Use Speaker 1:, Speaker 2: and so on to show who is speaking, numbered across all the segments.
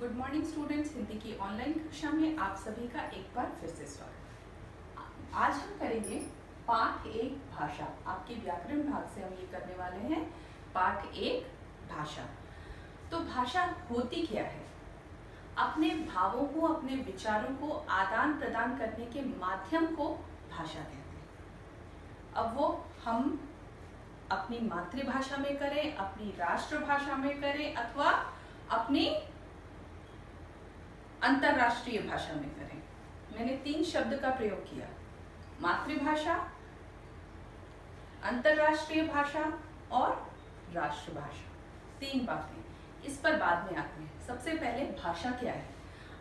Speaker 1: Good morning students. Hindi की online कक्षा में आप सभी का एक बार फिर से स्वागत। आज हम करेंगे पाठ 1 भाषा। आपके व्याकरण भाग से हम ये करने वाले हैं पाठ 1 भाषा। तो भाषा होती क्या है? अपने भावों को, अपने विचारों को आदान प्रदान करने के माध्यम को भाषा कहते हैं। अब वो हम अपनी मातृभाषा में करें, अपनी राष्ट्रभाषा में करें अथवा अपनी अंतरराष्ट्रीय भाषा में करें। मैंने 3 शब्द का प्रयोग किया, मातृभाषा, अंतरराष्ट्रीय भाषा और राष्ट्रभाषा। 3 बातें, इस पर बाद में आते हैं। सबसे पहले भाषा क्या है?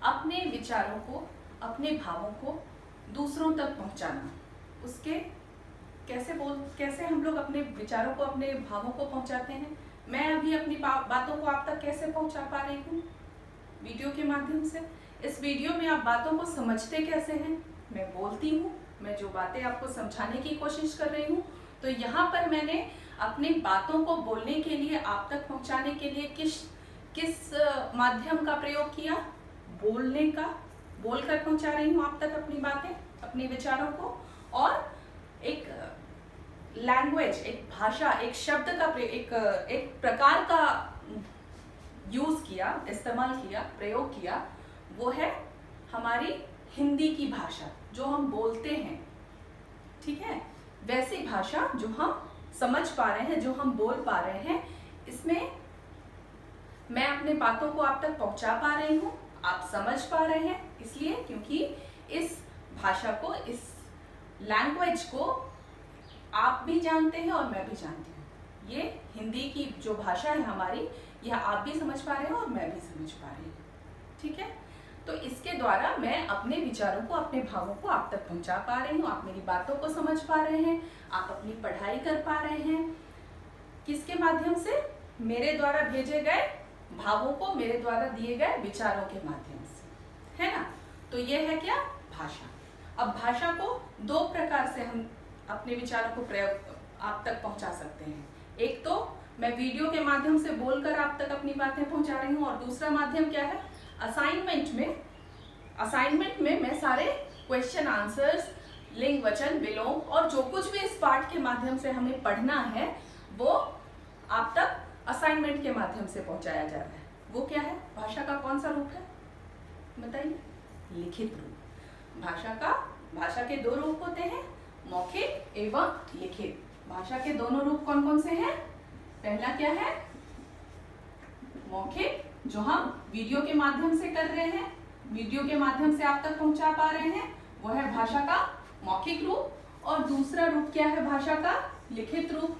Speaker 1: अपने विचारों को, अपने भावों को दूसरों तक पहुंचाना। उसके कैसे हम लोग अपने विचारों को, अपने भावों को पहुंचाते हैं? मैं अभी अपनी बातों को आप तक कैसे पहुंचा पा रही हूँ? वीडियो के माध्यम से। इस वीडियो में आप बातों को समझते कैसे हैं? मैं बोलती हूँ, मैं जो बातें आपको समझाने की कोशिश कर रही हूँ, तो यहाँ पर मैंने अपनी बातों को बोलने के लिए, आप तक पहुँचाने के लिए किस माध्यम का प्रयोग किया? बोलने का। बोलकर पहुँचा रही हूँ आप तक अपनी बातें, अपने विचारों को। और एक लैंग्वेज, एक भाषा, एक शब्द का एक प्रकार का यूज किया, इस्तेमाल किया, प्रयोग किया, वो है हमारी हिंदी की भाषा जो हम बोलते हैं। ठीक है, वैसी भाषा जो हम समझ पा रहे हैं, जो हम बोल पा रहे हैं, इसमें मैं अपने बातों को आप तक पहुंचा पा रही हूँ, आप समझ पा रहे हैं। इसलिए क्योंकि इस भाषा को, इस लैंग्वेज को आप भी जानते हैं और मैं भी जानती हूँ। ये हिंदी की जो भाषा है हमारी, यह आप भी समझ पा रहे हो और मैं भी समझ पा रही हूँ। ठीक है, तो इसके द्वारा मैं अपने विचारों को, अपने भावों को आप तक पहुंचा पा रही हूँ। आप मेरी बातों को समझ पा रहे हैं, आप अपनी पढ़ाई कर पा रहे हैं। किसके माध्यम से? मेरे द्वारा भेजे गए भावों को, मेरे द्वारा दिए गए विचारों के माध्यम से, है ना? तो ये है क्या? भाषा। अब भाषा को 2 प्रकार से हम अपने विचारों को आप तक पहुंचा सकते हैं। एक तो मैं वीडियो के माध्यम से बोलकर आप तक अपनी बातें पहुंचा रही हूँ, और दूसरा माध्यम क्या है? असाइनमेंट में मैं सारे क्वेश्चन आंसर्स, लिंग, वचन, विलोम और जो कुछ भी इस पाठ के माध्यम से हमें पढ़ना है, वो आप तक असाइनमेंट के माध्यम से पहुंचाया जा रहा है। वो क्या है? भाषा का कौन सा रूप है बताइए? लिखित रूप। भाषा के 2 रूप होते हैं, मौखिक एवं लिखित। भाषा के दोनों रूप कौन कौन से हैं? पहला क्या है? मौखिक, जो हम वीडियो के माध्यम से कर रहे हैं, वीडियो के माध्यम से आप तक पहुंचा पा रहे हैं, वो है भाषा का मौखिक रूप। और दूसरा रूप क्या है भाषा का? लिखित रूप,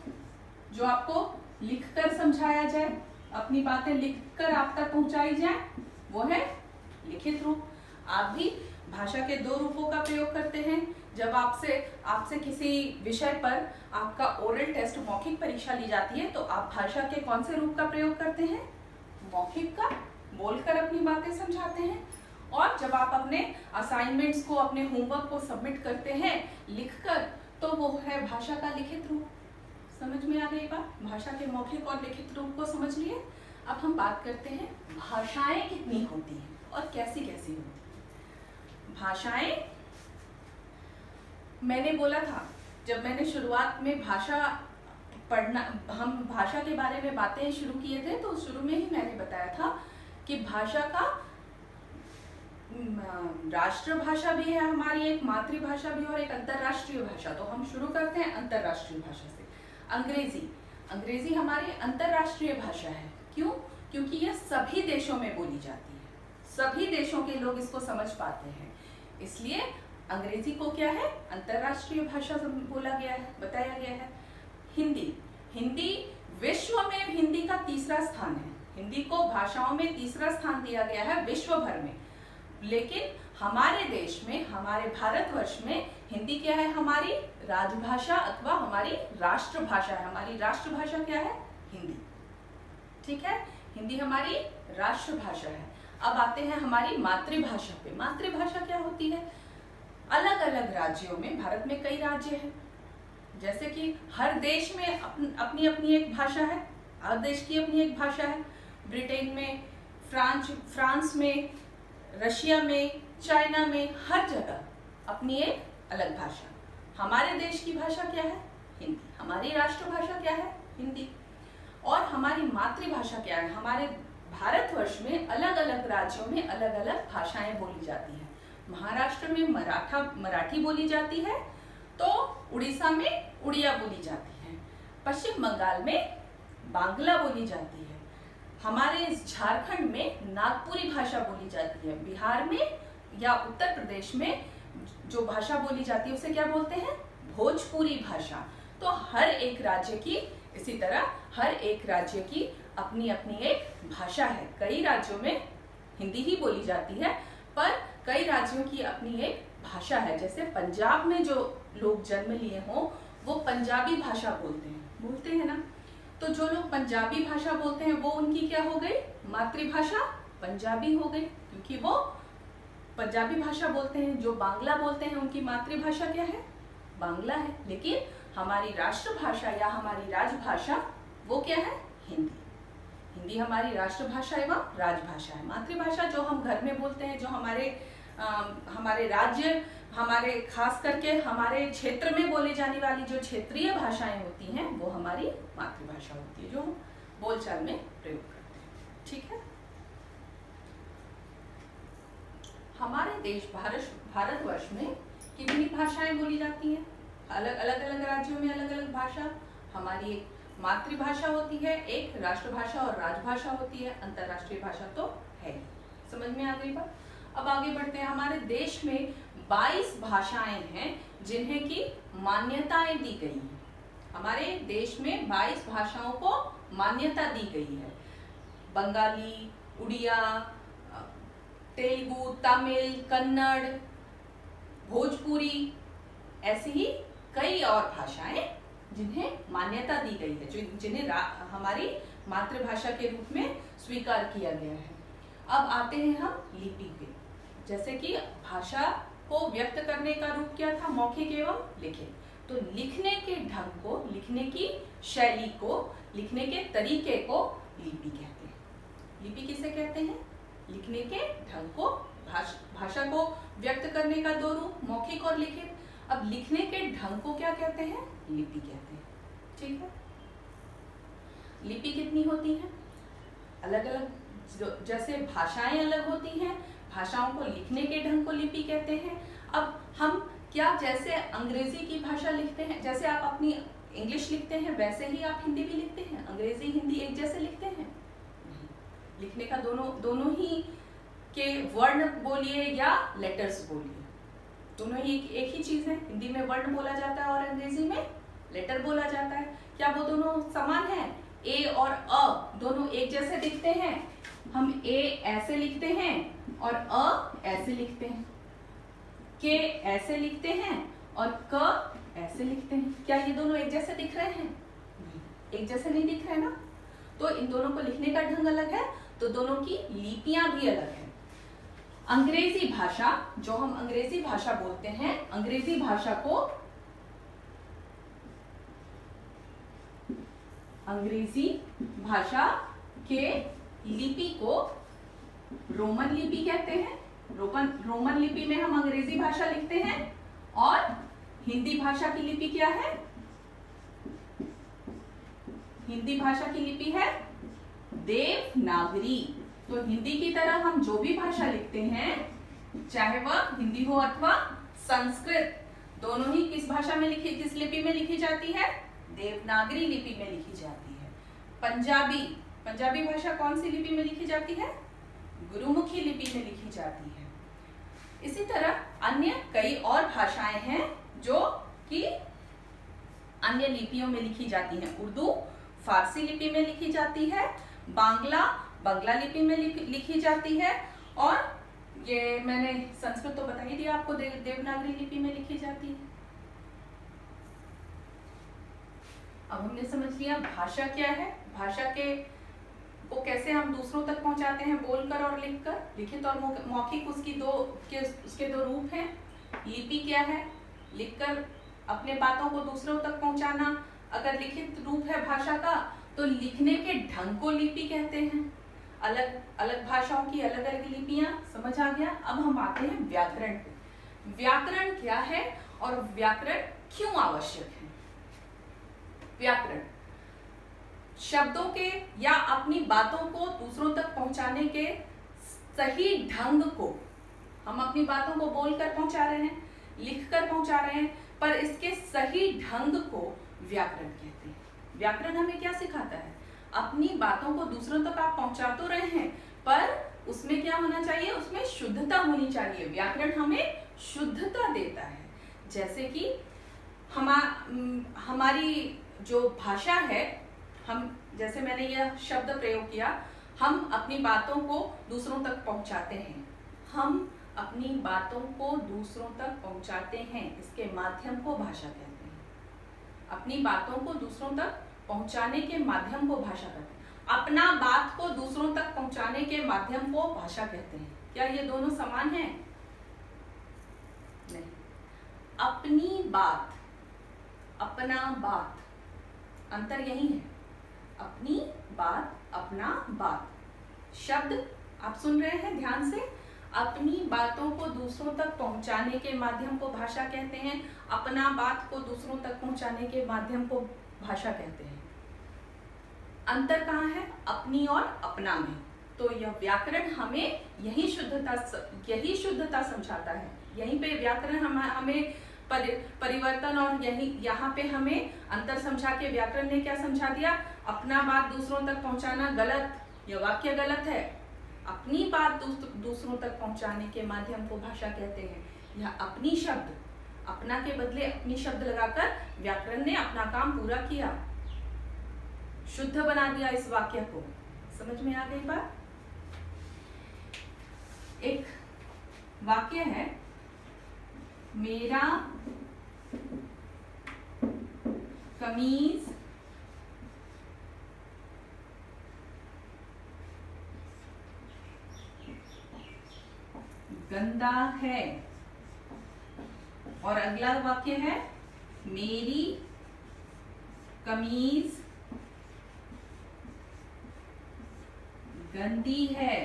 Speaker 1: जो आपको लिखकर समझाया जाए, अपनी बातें लिखकर आप तक पहुंचाई जाए, वो है लिखित रूप। आप भी भाषा के 2 रूपों का प्रयोग करते हैं। जब आपसे किसी विषय पर आपका ओरल टेस्ट, मौखिक परीक्षा ली जाती है, तो आप भाषा के कौन से रूप का प्रयोग करते हैं? मौखिक का, बोलकर अपनी बातें समझाते हैं। और जब आप अपने असाइनमेंट्स को, अपने होमवर्क को सबमिट करते हैं लिखकर, तो वो है भाषा का लिखित रूप। समझ में आ गई बात? भाषा के मौखिक और लिखित रूप को समझ लिए। अब हम बात करते हैं भाषाएं कितनी होती हैं और कैसी कैसी होती हैं। भाषाएं, मैंने बोला था जब मैंने शुरुआत में भाषा पढ़ना, हम भाषा के बारे में बातें शुरू किए थे, तो शुरू में ही मैंने बताया था कि भाषा का राष्ट्रभाषा भी है हमारी, एक मातृभाषा भी और एक अंतरराष्ट्रीय भाषा। तो हम शुरू करते हैं अंतरराष्ट्रीय भाषा से। अंग्रेजी हमारी अंतरराष्ट्रीय भाषा है। क्यों? क्योंकि यह सभी देशों में बोली जाती है, सभी देशों के लोग इसको समझ पाते हैं, इसलिए अंग्रेजी को क्या है? अंतरराष्ट्रीय भाषा बोला गया है, बताया गया है। हिंदी विश्व में हिंदी का 3रा स्थान है। हिंदी को भाषाओं में 3रा स्थान दिया गया है विश्व भर में। लेकिन हमारे देश में, हमारे भारतवर्ष में हिंदी क्या है? हमारी राजभाषा अथवा हमारी राष्ट्रभाषा है। हमारी राष्ट्रभाषा क्या है? हिंदी। ठीक है, हिंदी हमारी राष्ट्रभाषा है। अब आते हैं हमारी मातृभाषा पे। मातृभाषा क्या होती है? अलग अलग राज्यों में, भारत में कई राज्य हैं, जैसे कि हर देश में अपनी अपनी एक भाषा है, हर देश की अपनी एक भाषा है। ब्रिटेन में फ्रांस में, रशिया में, चाइना में, हर जगह अपनी एक अलग भाषा। हमारे देश की भाषा क्या है? हिंदी। हमारी राष्ट्रभाषा क्या है? हिंदी। और हमारी मातृभाषा क्या है? हमारे भारतवर्ष में अलग अलग राज्यों में अलग अलग भाषाएं बोली जाती हैं। महाराष्ट्र में मराठी बोली जाती है, तो उड़ीसा में उड़िया बोली जाती है, पश्चिम बंगाल में बांग्ला बोली जाती है, हमारे झारखंड में नागपुरी भाषा बोली जाती है, बिहार में या उत्तर प्रदेश में जो भाषा बोली जाती है उसे क्या बोलते हैं? भोजपुरी भाषा। तो हर एक राज्य की, इसी तरह हर एक राज्य की अपनी अपनी एक भाषा है। कई राज्यों में हिंदी ही बोली जाती है, पर कई राज्यों की अपनी एक भाषा है। जैसे पंजाब में जो लोग जन्म लिए हों वो पंजाबी भाषा बोलते हैं ना। तो जो लोग पंजाबी भाषा बोलते हैं वो उनकी क्या हो गई? मातृभाषा पंजाबी हो गई, क्योंकि वो पंजाबी भाषा बोलते हैं। जो बांग्ला बोलते हैं उनकी मातृभाषा क्या है? बांग्ला है। लेकिन हमारी राष्ट्रभाषा या हमारी राजभाषा वो क्या है? हिंदी। हिंदी हमारी राष्ट्रभाषा एवं राजभाषा है। मातृभाषा जो हम घर में बोलते हैं, जो हमारे राज्य, हमारे खास करके हमारे क्षेत्र में बोले जाने वाली जो क्षेत्रीय भाषाएं होती हैं वो हमारी मातृभाषा होती है, जो हम बोलचाल में प्रयोग करते हैं। ठीक है। हमारे देश भारतवर्ष में कितनी भाषाएं बोली जाती हैं? अलग राज्यों में अलग अलग भाषा। हमारी एक मातृभाषा होती है, एक राष्ट्रभाषा और राजभाषा होती है, अंतरराष्ट्रीय भाषा तो है। समझ में आ गई बात? अब आगे बढ़ते हैं। हमारे देश में 22 भाषाएं हैं जिन्हें की मान्यताएं दी गई हैं। हमारे देश में 22 भाषाओं को मान्यता दी गई है। बंगाली, उड़िया, तेलुगु, तमिल, कन्नड़, भोजपुरी, ऐसी ही कई और भाषाएं जिन्हें मान्यता दी गई है, जिन्हें हमारी मातृभाषा के रूप में स्वीकार किया गया है। अब आते हैं हम लिपि पे। जैसे कि भाषा को व्यक्त करने का रूप क्या था? मौखिक एवं लिखित। तो लिखने के ढंग को, लिखने की शैली को, लिखने के तरीके को लिपि कहते हैं। लिपि किसे कहते हैं? लिखने के ढंग को, भाषा को व्यक्त करने का दो रूप, मौखिक और लिखित। अब लिखने के ढंग को क्या कहते हैं? लिपि कहते हैं। ठीक है। लिपि कितनी होती है? अलग अलग, जैसे भाषाएं अलग होती हैं, भाषाओं को लिखने के ढंग को लिपि कहते हैं। अब हम क्या, जैसे अंग्रेजी की भाषा लिखते हैं, जैसे आप अपनी इंग्लिश लिखते हैं वैसे ही आप हिंदी भी लिखते हैं? अंग्रेजी हिंदी एक जैसे लिखते हैं? लिखने का दोनों ही के वर्ण बोलिए या लेटर्स बोलिए, दोनों ही एक ही चीज है। हिंदी में वर्ण बोला जाता है और अंग्रेजी में लेटर बोला जाता है। क्या वो दोनों समान है? ए और अ दोनों एक जैसे दिखते हैं? हम ए ऐसे लिखते हैं और अ ऐसे लिखते हैं, के ऐसे लिखते हैं और क ऐसे लिखते हैं। क्या ये दोनों एक जैसे दिख रहे हैं? एक जैसे नहीं दिख रहे ना। तो इन दोनों को लिखने का ढंग अलग है, तो दोनों की लिपियां भी अलग है। अंग्रेजी भाषा, जो हम अंग्रेजी भाषा बोलते हैं, अंग्रेजी भाषा को अंग्रेजी भाषा के लिपि को रोमन लिपि कहते हैं। रोमन लिपि में हम अंग्रेजी भाषा लिखते हैं। और हिंदी भाषा की लिपि क्या है? हिंदी भाषा की लिपि है देवनागरी। तो हिंदी की तरह हम जो भी भाषा लिखते हैं, चाहे वह हिंदी हो अथवा संस्कृत, दोनों ही किस भाषा में लिखी, किस लिपि में लिखी जाती है? देवनागरी लिपि में लिखी जाती है। पंजाबी भाषा कौन सी लिपि में लिखी जाती है? गुरुमुखी लिपि में लिखी जाती है। इसी तरह अन्य कई और भाषाएं हैं जो कि अन्य लिपियों में लिखी जाती हैं। उर्दू फारसी लिपि में लिखी जाती है, बांग्ला लिपि में लिखी जाती है, और ये मैंने संस्कृत तो बता ही दिया आपको, देवनागरी लिपि में लिखी जाती है। अब हमने समझ लिया भाषा क्या है, भाषा के को कैसे हम दूसरों तक पहुंचाते हैं, बोलकर और लिखकर। लिखित और मौखिक उसके दो रूप हैं। लिपि क्या है? लिखकर अपने बातों को दूसरों तक पहुंचाना। अगर लिखित रूप है भाषा का तो लिखने के ढंग को लिपि कहते हैं। अलग अलग भाषाओं की अलग अलग लिपियां, समझ आ गया। अब हम आते हैं व्याकरण पे। व्याकरण क्या है और व्याकरण क्यों आवश्यक है? व्याकरण शब्दों के या अपनी बातों को दूसरों तक पहुंचाने के सही ढंग को, हम अपनी बातों को बोलकर पहुंचा रहे हैं, लिखकर पहुंचा रहे हैं, पर इसके सही ढंग को व्याकरण कहते हैं। व्याकरण हमें क्या सिखाता है? अपनी बातों को दूसरों तक आप पहुंचा तो रहे हैं, पर उसमें क्या होना चाहिए? उसमें शुद्धता होनी चाहिए। व्याकरण हमें शुद्धता देता है। जैसे कि हमारी जो भाषा है, हम जैसे मैंने यह शब्द प्रयोग किया, हम अपनी बातों को दूसरों तक पहुंचाते हैं। हम अपनी बातों को दूसरों तक पहुंचाते हैं, इसके माध्यम को भाषा कहते हैं। अपनी बातों को दूसरों तक पहुंचाने के माध्यम को भाषा कहते हैं। अपना बात को दूसरों तक पहुंचाने के माध्यम को भाषा कहते हैं। क्या ये दोनों समान हैं? नहीं। अपनी बात, अपना बात, अंतर यही है। अपनी बात, अपना बात, शब्द आप सुन रहे हैं ध्यान से। अपनी बातों को दूसरों तक पहुंचाने के माध्यम को भाषा कहते हैं। अपना बात को दूसरों तक पहुंचाने के माध्यम को भाषा कहते हैं। अंतर कहाँ है? अपनी और अपना में। तो यह व्याकरण हमें यही शुद्धता समझाता है। यहीं पे व्याकरण हमें परिवर्तन और यहाँ पे हमें अंतर समझा के व्याकरण ने क्या समझा दिया? अपना बात दूसरों तक पहुंचाना गलत, यह वाक्य गलत है। अपनी बात दूसरों तक पहुंचाने के माध्यम को भाषा कहते हैं। यह अपनी शब्द, अपना के बदले अपनी शब्द लगाकर व्याकरण ने अपना काम पूरा किया, शुद्ध बना दिया इस वाक्य को। समझ में आ गई बात? एक वाक्य है, मेरा कमीज गंदा है। और अगला वाक्य है, मेरी कमीज गंदी है।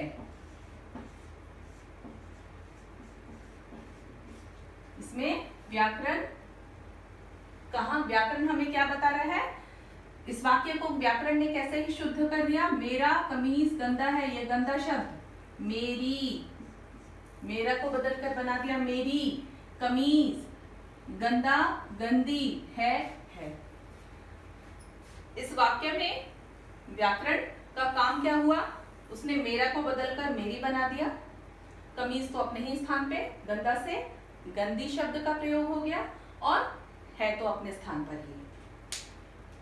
Speaker 1: इसमें व्याकरण व्याकरण हमें क्या बता रहा है? इस वाक्य को व्याकरण ने कैसे ही शुद्ध कर दिया? मेरा कमीज गंदा है, ये गंदा शब्द मेरी, मेरा को बदलकर बना दिया मेरी कमीज, गंदा गंदी है। इस वाक्य में व्याकरण का काम क्या हुआ? उसने मेरा को बदलकर मेरी बना दिया, कमीज तो अपने ही स्थान पे, गंदा से गंदी शब्द का प्रयोग हो गया, और है तो अपने स्थान पर ही।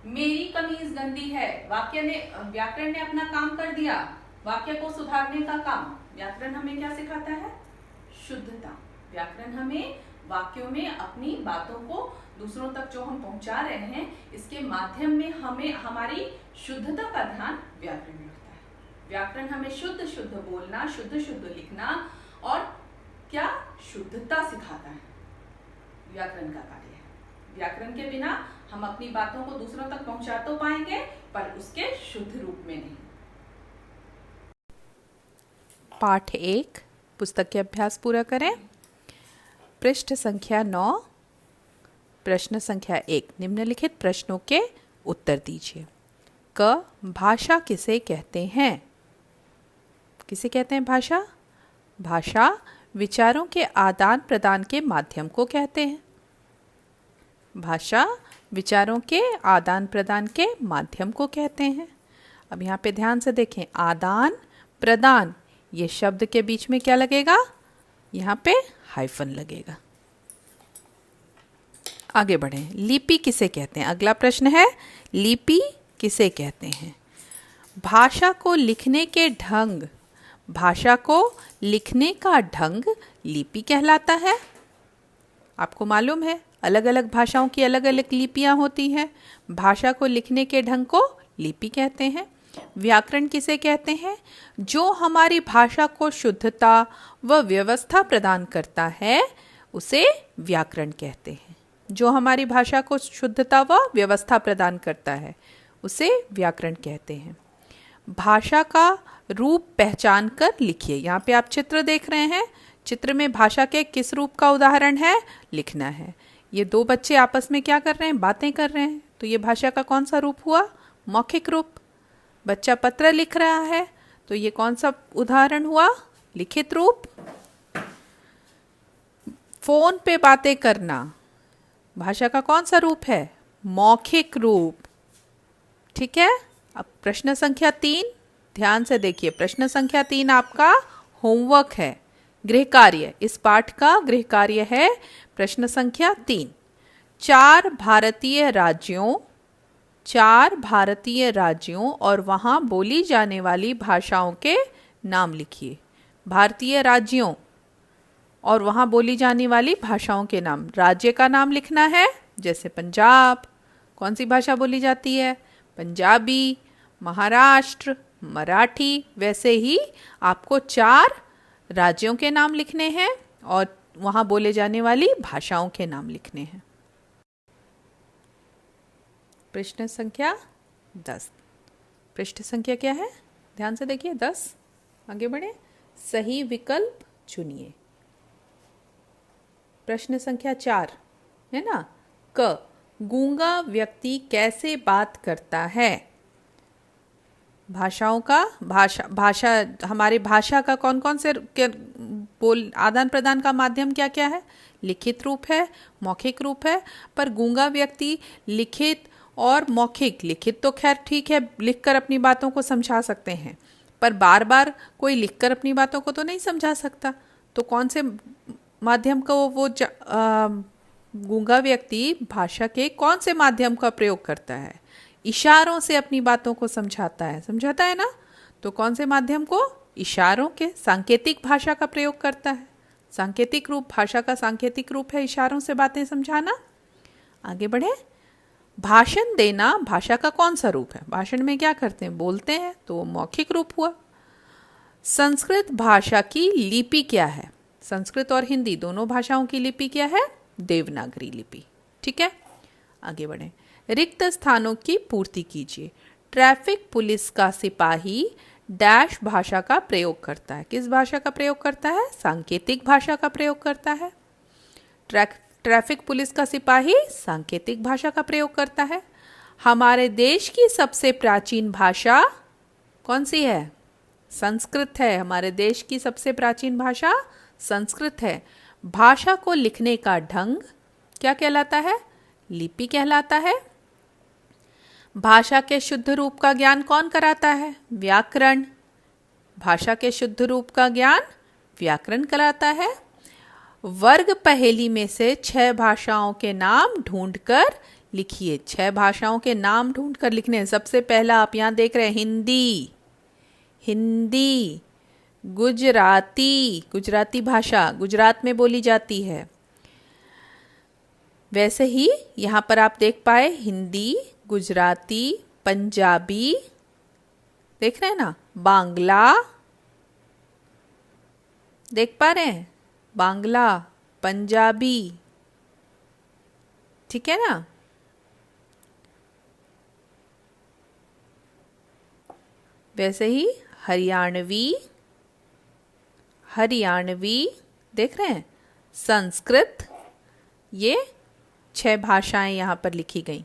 Speaker 1: मेरी कमीज गंदी है, व्याकरण ने अपना काम कर दिया, वाक्य को सुधारने का काम। व्याकरण हमें क्या सिखाता है? शुद्धता। व्याकरण हमें वाक्यों में अपनी बातों को दूसरों तक जो हम पहुंचा रहे हैं, इसके माध्यम में हमें हमारी शुद्धता का ध्यान व्याकरण रखता है। व्याकरण हमें शुद्ध शुद्ध बोलना, शुद्ध शुद्ध लिखना और क्या शुद्धता सिखाता है। व्याकरण का कार्य है। व्याकरण के बिना हम अपनी बातों को दूसरों तक पहुंचा तो पाएंगे, पर उसके शुद्ध रूप में नहीं।
Speaker 2: पाठ 1 पुस्तक के अभ्यास पूरा करें। पृष्ठ संख्या 9, प्रश्न संख्या 1। निम्नलिखित प्रश्नों के उत्तर दीजिए। क, भाषा किसे कहते हैं? किसे कहते हैं भाषा? भाषा विचारों के आदान प्रदान के माध्यम को कहते हैं। भाषा विचारों के आदान प्रदान के माध्यम को कहते हैं। अब यहाँ पे ध्यान से देखें, आदान प्रदान, ये शब्द के बीच में क्या लगेगा? यहाँ पे हाइफन लगेगा। आगे बढ़ें। लिपि किसे कहते हैं? अगला प्रश्न है, लिपि किसे कहते हैं? भाषा को लिखने के ढंग, भाषा को लिखने का ढंग लिपि कहलाता है। आपको मालूम है अलग अलग भाषाओं की अलग अलग लिपियां होती हैं। भाषा को लिखने के ढंग को लिपि कहते हैं। व्याकरण किसे कहते हैं? जो हमारी भाषा को शुद्धता व व्यवस्था प्रदान करता है उसे व्याकरण कहते हैं। जो हमारी भाषा को शुद्धता व व्यवस्था प्रदान करता है उसे व्याकरण कहते हैं। भाषा का रूप पहचान कर लिखिए। यहाँ पे आप चित्र देख रहे हैं, चित्र में भाषा के किस रूप का उदाहरण है लिखना है। ये दो बच्चे आपस में क्या कर रहे हैं, बातें कर रहे हैं, तो ये भाषा का कौन सा रूप हुआ, मौखिक रूप। बच्चा पत्र लिख रहा है, तो ये कौन सा उदाहरण हुआ, लिखित रूप। फोन पे बातें करना भाषा का कौन सा रूप है, मौखिक रूप। ठीक है। अब प्रश्न संख्या 3 ध्यान से देखिए। प्रश्न संख्या 3 आपका होमवर्क है, गृह कार्य। इस पाठ का गृह कार्य है प्रश्न संख्या 3। 4 भारतीय राज्यों और वहाँ बोली जाने वाली भाषाओं के नाम लिखिए। भारतीय राज्यों और वहाँ बोली जाने वाली भाषाओं के नाम। राज्य का नाम लिखना है, जैसे पंजाब, कौन सी भाषा बोली जाती है, पंजाबी, महाराष्ट्र, मराठी। वैसे ही आपको 4 राज्यों के नाम लिखने हैं और वहाँ बोले जाने वाली भाषाओं के नाम लिखने हैं। प्रश्न संख्या 10। पृष्ठ संख्या क्या है, ध्यान से देखिए, 10। आगे बढ़े। सही विकल्प चुनिए। प्रश्न संख्या 4 है ना, क, गूंगा व्यक्ति कैसे बात करता है। भाषाओं का भाषा हमारे भाषा का कौन कौन से बोल आदान प्रदान का माध्यम क्या क्या है, लिखित रूप है, मौखिक रूप है। पर गूंगा व्यक्ति लिखित और मौखिक, लिखित तो खैर ठीक है, लिखकर अपनी बातों को समझा सकते हैं, पर बार बार कोई लिखकर अपनी बातों को तो नहीं समझा सकता। तो कौन से माध्यम का वो गूंगा व्यक्ति भाषा के कौन से माध्यम का प्रयोग करता है, इशारों से अपनी बातों को समझाता है ना। तो कौन से माध्यम को, इशारों के, सांकेतिक भाषा का प्रयोग करता है। सांकेतिक रूप, भाषा का सांकेतिक रूप है इशारों से बातें समझाना। आगे बढ़े। भाषण देना भाषा का कौन सा रूप है, भाषण में क्या करते हैं, बोलते हैं, तो मौखिक रूप हुआ। संस्कृत भाषा की लिपि क्या है, संस्कृत और हिंदी दोनों भाषाओं की लिपि क्या है, देवनागरी लिपि। ठीक है। आगे बढ़े। रिक्त स्थानों की पूर्ति कीजिए। ट्रैफिक पुलिस का सिपाही डैश भाषा का प्रयोग करता है। किस भाषा का प्रयोग करता है, सांकेतिक भाषा का प्रयोग करता है। ट्रैफिक पुलिस का सिपाही सांकेतिक भाषा का प्रयोग करता है। हमारे देश की सबसे प्राचीन भाषा कौन सी है, संस्कृत है। हमारे देश की सबसे प्राचीन भाषा संस्कृत है। भाषा को लिखने का ढंग क्या कहलाता है, लिपि कहलाता है। भाषा के शुद्ध रूप का ज्ञान कौन कराता है, व्याकरण। भाषा के शुद्ध रूप का ज्ञान व्याकरण कराता है। वर्ग पहेली में से 6 भाषाओं के नाम ढूंढकर लिखिए। 6 भाषाओं के नाम ढूंढकर लिखने हैं। सबसे पहला आप यहाँ देख रहे हैं हिंदी, गुजराती भाषा गुजरात में बोली जाती है। वैसे ही यहाँ पर आप देख पाए हिंदी, गुजराती, पंजाबी, देख रहे हैं ना, बांग्ला, देख पा रहे हैं, बांग्ला, पंजाबी। ठीक है ना। वैसे ही हरियाणवी देख रहे हैं, संस्कृत। ये 6 भाषाएं यहाँ पर लिखी गई।